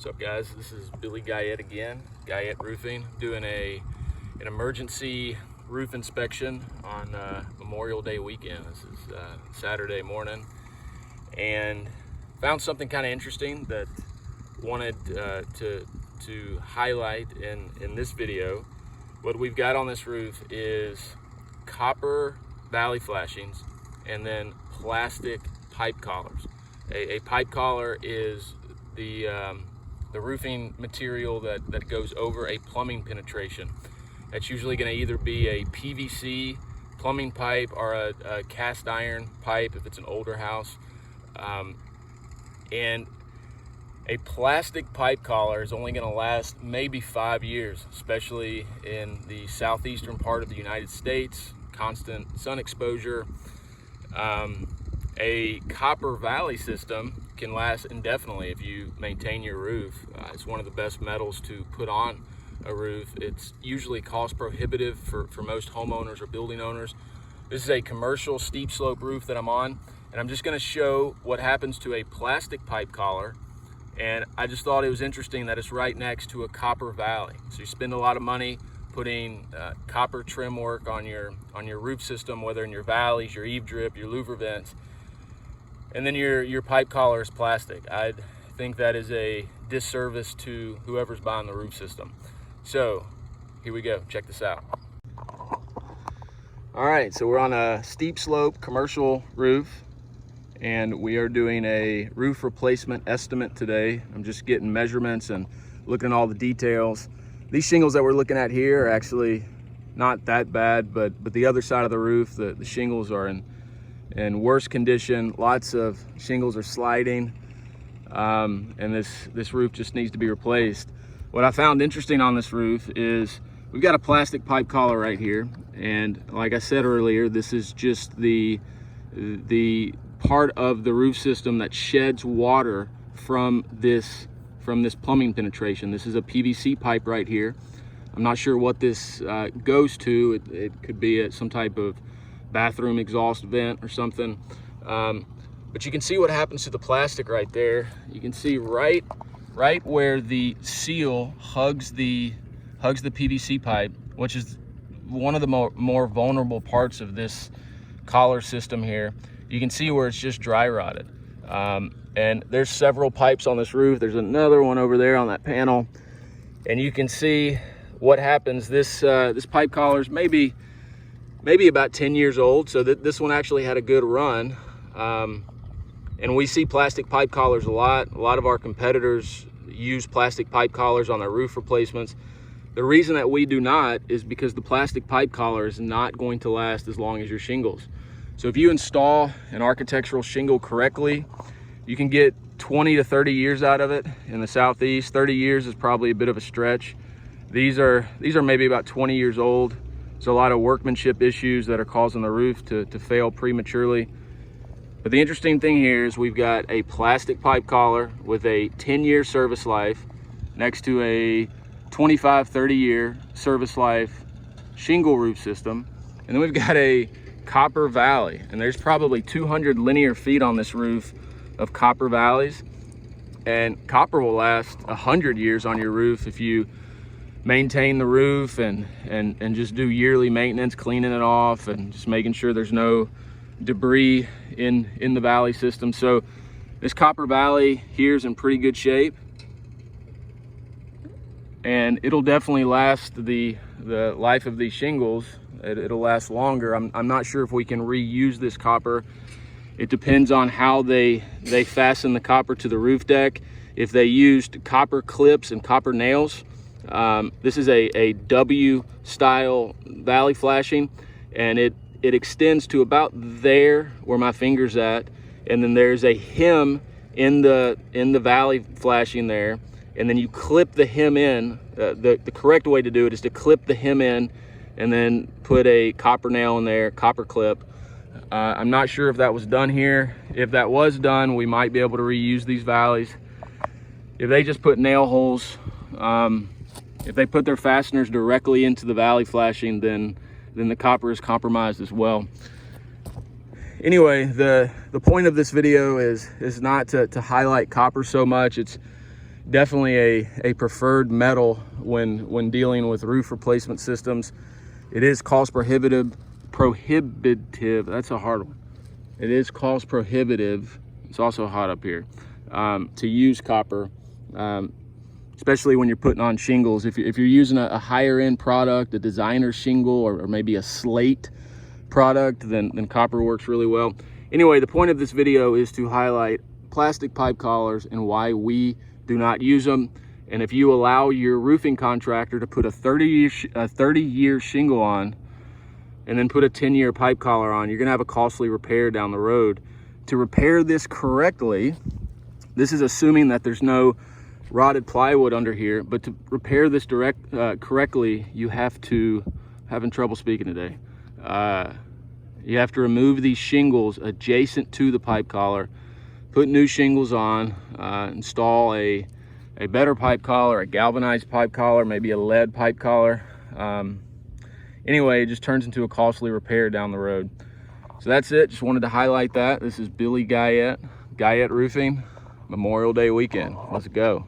What's up, guys? This is Billy Guyette again, Guyette Roofing, doing an emergency roof inspection on Memorial Day weekend. This is Saturday morning, and found something kind of interesting that wanted to highlight in this video. What we've got on this roof is copper valley flashings and then plastic pipe collars. A pipe collar is the roofing material that goes over a plumbing penetration. That's usually going to either be a PVC plumbing pipe or a cast iron pipe if it's an older house. And a plastic pipe collar is only going to last maybe 5 years, especially in the southeastern part of the United States, constant sun exposure. A copper valley system can last indefinitely if you maintain your roof. It's one of the best metals to put on a roof. It's usually cost prohibitive for most homeowners or building owners. This is a commercial steep slope roof that I'm on, and I'm just going to show what happens to a plastic pipe collar. And I just thought it was interesting that it's right next to a copper valley. So you spend a lot of money putting copper trim work on your roof system, whether in your valleys, your eave drip, your louver vents, and then your pipe collar is plastic. I think that is a disservice to whoever's buying the roof system. So here we go, check this out. All right, so we're on a steep slope commercial roof, and we are doing a roof replacement estimate today. I'm just getting measurements and looking at all the details. These shingles that we're looking at here are actually not that bad, but the other side of the roof, the shingles are in worse condition. Lots of shingles are sliding, and this roof just needs to be replaced. What I found interesting on this roof is we've got a plastic pipe collar right here, and like I said earlier, this is just the part of the roof system that sheds water from this plumbing penetration. This is a PVC pipe right here. I'm not sure what this goes to. It could be some type of bathroom exhaust vent or something, but you can see what happens to the plastic right there. You can see right where the seal hugs the PVC pipe, which is one of the more vulnerable parts of this collar system here. You can see where it's just dry rotted, and there's several pipes on this roof. There's another one over there on that panel, and you can see what happens. This pipe collar is maybe about 10 years old, so this one actually had a good run. And we see plastic pipe collars a lot. A lot of our competitors use plastic pipe collars on their roof replacements. The reason that we do not is because the plastic pipe collar is not going to last as long as your shingles. So if you install an architectural shingle correctly, you can get 20 to 30 years out of it. In the Southeast, 30 years is probably a bit of a stretch. These are maybe about 20 years old. There's a lot of workmanship issues that are causing the roof to fail prematurely. But the interesting thing here is we've got a plastic pipe collar with a 10-year service life next to a 25, 30-year service life shingle roof system. And then we've got a copper valley, and there's probably 200 linear feet on this roof of copper valleys. And copper will last 100 years on your roof if you maintain the roof and just do yearly maintenance, cleaning it off and just making sure there's no debris in the valley system. So this copper valley here is in pretty good shape, and it'll definitely last the life of these shingles. It'll last longer. I'm not sure if we can reuse this copper. It depends on how they fasten the copper to the roof deck. If they used copper clips and copper nails, this is a W style valley flashing, and it extends to about there where my finger's at, and then there's a hem in the valley flashing there, and then you clip the hem in. The correct way to do it is to clip the hem in and then put a copper nail in there, copper clip. I'm not sure if that was done here. If that was done, we might be able to reuse these valleys. If they just put nail holes, if they put their fasteners directly into the valley flashing, then the copper is compromised as well. Anyway, the point of this video is not to highlight copper so much. It's definitely a preferred metal when dealing with roof replacement systems. It is cost prohibitive. That's a hard one. It is cost prohibitive. It's also hot up here to use copper, especially when you're putting on shingles. If you're using a higher end product, a designer shingle, or maybe a slate product, then copper works really well. Anyway, the point of this video is to highlight plastic pipe collars and why we do not use them. And if you allow your roofing contractor to put a 30-year shingle on and then put a 10-year pipe collar on, you're gonna have a costly repair down the road. To repair this correctly, this is assuming that there's no rotted plywood under here, but to repair this correctly, you have to, having trouble speaking today, you have to remove these shingles adjacent to the pipe collar, put new shingles on, install a better pipe collar, a galvanized pipe collar, maybe a lead pipe collar. Anyway, it just turns into a costly repair down the road. So that's it. Just wanted to highlight that. This is Billy Guyette, Guyette Roofing, Memorial Day weekend. Let's go.